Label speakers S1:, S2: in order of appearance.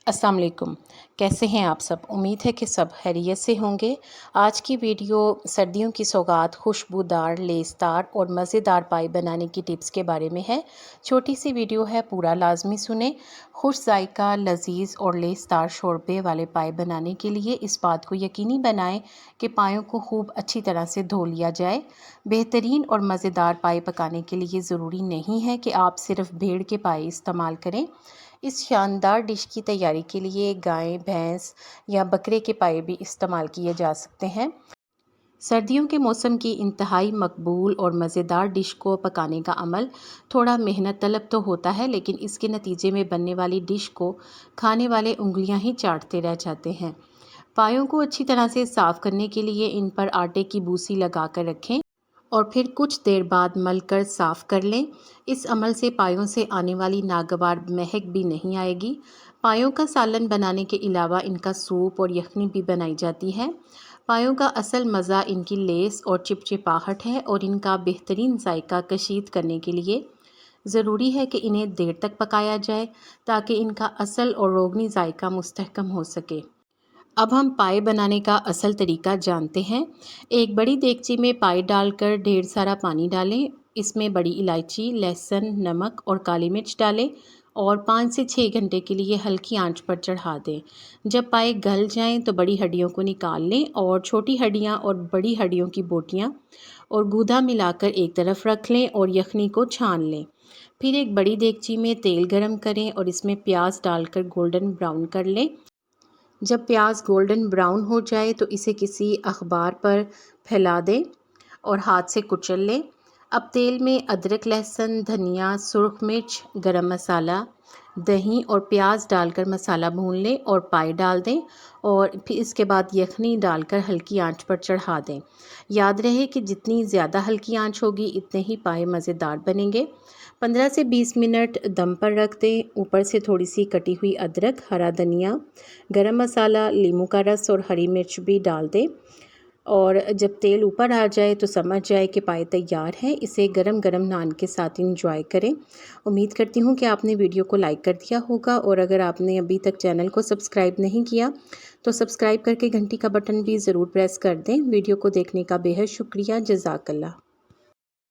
S1: अस्सलाम वालेकुम। कैसे हैं आप सब? उम्मीद है कि सब खैरियत से होंगे। आज की वीडियो सर्दियों की सौगात खुशबूदार, लेसदार और मज़ेदार पाई बनाने की टिप्स के बारे में है। छोटी सी वीडियो है, पूरा लाजमी सुने। खुश जायका, लजीज और लेसदार शोरबे वाले पाई बनाने के लिए इस बात को यकीनी बनाएं कि पायों को खूब अच्छी तरह से धो लिया जाए। बेहतरीन और मज़ेदार पाई पकाने के लिए ज़रूरी नहीं है कि आप सिर्फ भेड़ के पाई इस्तेमाल करें। इस शानदार डिश की तैयारी के लिए गाय, भैंस या बकरे के पाए भी इस्तेमाल किए जा सकते हैं। सर्दियों के मौसम की इंतहाई मकबूल और मज़ेदार डिश को पकाने का अमल थोड़ा मेहनत तलब तो होता है, लेकिन इसके नतीजे में बनने वाली डिश को खाने वाले उंगलियां ही चाटते रह जाते हैं। पायों को अच्छी तरह से साफ़ करने के लिए इन पर आटे की बूसी लगा कर रखें और फिर कुछ देर बाद मलकर साफ़ कर लें। इस अमल से पायों से आने वाली नागवार महक भी नहीं आएगी। पायों का सालन बनाने के अलावा इनका सूप और यखनी भी बनाई जाती है। पायों का असल मज़ा इनकी लेस और चिपचिपाहट है और इनका बेहतरीन जायका कशीद करने के लिए ज़रूरी है कि इन्हें देर तक पकाया जाए ताकि इनका असल और रोगनी जायका मुस्तहकम हो सके। अब हम पाए बनाने का असल तरीका जानते हैं। एक बड़ी देगची में पाए डालकर ढेर सारा पानी डालें। इसमें बड़ी इलायची, लहसुन, नमक और काली मिर्च डालें और 5 से 6 घंटे के लिए हल्की आंच पर चढ़ा दें। जब पाए गल जाएं तो बड़ी हड्डियों को निकाल लें और छोटी हड्डियां और बड़ी हड्डियों की बोटियां और गूदा मिलाकर एक तरफ रख लें और यखनी को छान लें। फिर एक बड़ी देगची में तेल गरम करें और इसमें प्याज डालकर गोल्डन ब्राउन कर लें। जब प्याज गोल्डन ब्राउन हो जाए तो इसे किसी अखबार पर फैला दें और हाथ से कुचल लें। अब तेल में अदरक, लहसुन, धनिया, सुर्ख मिर्च, गरम मसाला, दही और प्याज डालकर मसाला भून लें और पाए डाल दें और फिर इसके बाद यखनी डालकर हल्की आंच पर चढ़ा दें। याद रहे कि जितनी ज़्यादा हल्की आंच होगी इतने ही पाए मज़ेदार बनेंगे। 15 से 20 मिनट दम पर रख दें। ऊपर से थोड़ी सी कटी हुई अदरक, हरा धनिया, गरम मसाला, नींबू का रस और हरी मिर्च भी डाल दें और जब तेल ऊपर आ जाए तो समझ जाए कि पाए तैयार हैं। इसे गरम गरम नान के साथ इंजॉय करें। उम्मीद करती हूँ कि आपने वीडियो को लाइक कर दिया होगा और अगर आपने अभी तक चैनल को सब्सक्राइब नहीं किया तो सब्सक्राइब करके घंटी का बटन भी ज़रूर प्रेस कर दें। वीडियो को देखने का बेहद शुक्रिया। जज़ाकल्लाह।